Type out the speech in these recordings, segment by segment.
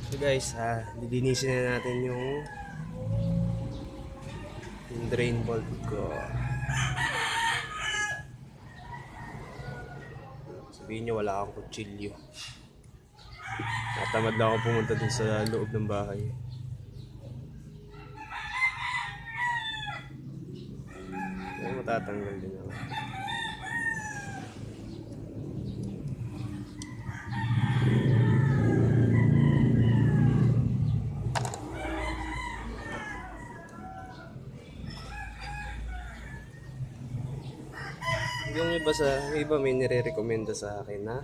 So guys, lilinisin na natin yung drain bolt ko. Sabihin nyo wala akong kutsilyo. Natamad lang ako pumunta dun sa loob ng bahay. Ay, matatanggal din ako. Yung iba may nire-recommenda sa akin na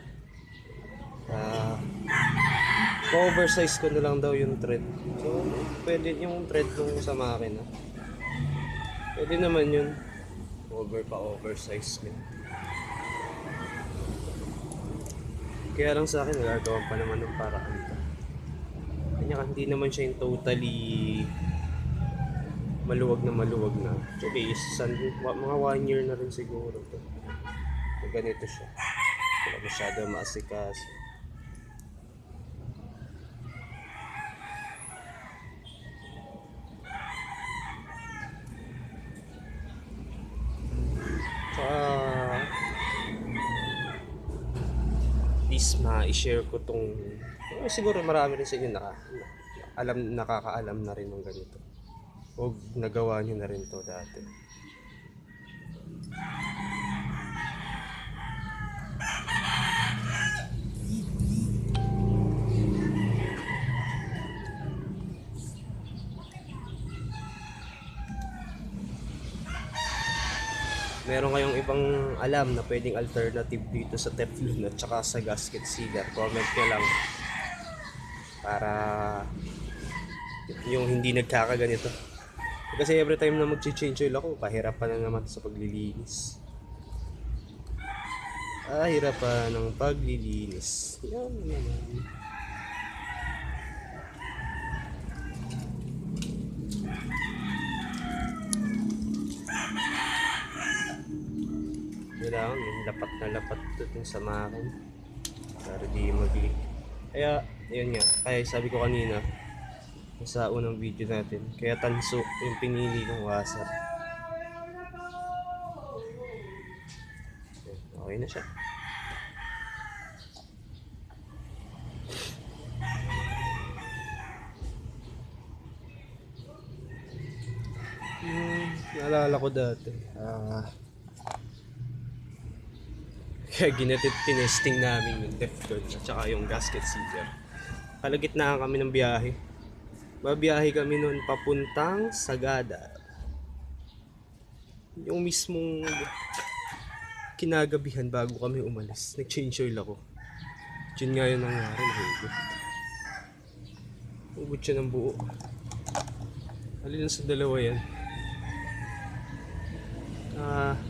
oversize ko na lang daw yung thread. So, pwede yung thread nung sa makina. Pwede naman yun. Oversize ko. Kaya lang sa akin, nagagawan pa naman ng paraan to. Kanya hindi naman siya yung totally maluwag na. Actually, mga 1 year na rin siguro to. Ganito siya. Wala masyado maasikaso. At least ma-share ko tong siguro marami rin sa inyo nakakaalam na rin ng ganito. O nagawa nyo na rin to dati. Meron kayong ibang alam na pwedeng alternative dito sa Teflon at saka sa gasket sealer, comment nyo lang para yung hindi nagkakaganito. Kasi every time na mag-change oil ako, pahirapan na naman sa paglilinis. Hirapan ng paglilinis. Yan naman. Kailangan yung lapat dun sa makin para di mag-leak. Kaya yun nga, kaya sabi ko kanina sa unang video natin, kaya tanso yung pinili kong washer. Okay na siya. Naalala ko dati, kaya tinesting namin yung Teflon at saka yung gasket sealer. Kalagitnaan kami ng biyahe. Babiyahe kami noon papuntang Sagada. Yung mismong kinagabihan bago kami umalis, nag-change oil ako. Yun nga yun nangyari, nahugot siya ng buo. Alin sa dalawa yan.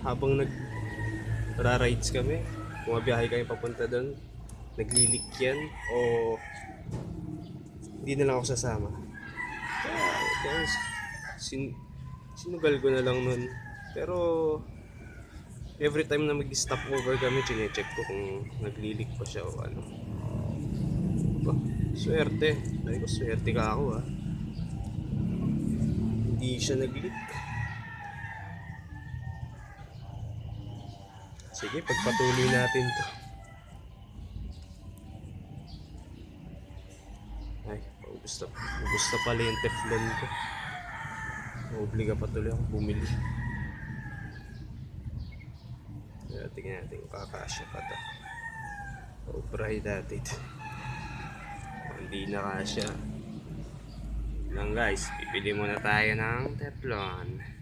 Habang nag-rides kami, bumabiyahe kami papunta doon, naglilik yan o hindi na lang ako sasama. Kaya sinugal ko na lang nun. Pero every time na mag-stop over kami, chinecheck ko kung naglilik pa siya o ano. Swerte. Dahil ko swerte ka ako hindi siya nag-leak. Sige, pagpatuloy natin to. Ay, gusto pala yung Teflon ko. Obliga pa tuloy ako bumili. Kaya tingnan natin kung kakasya pa to. Obray dati ito. Hindi na kasya lang guys, bibili muna tayo ng Teflon.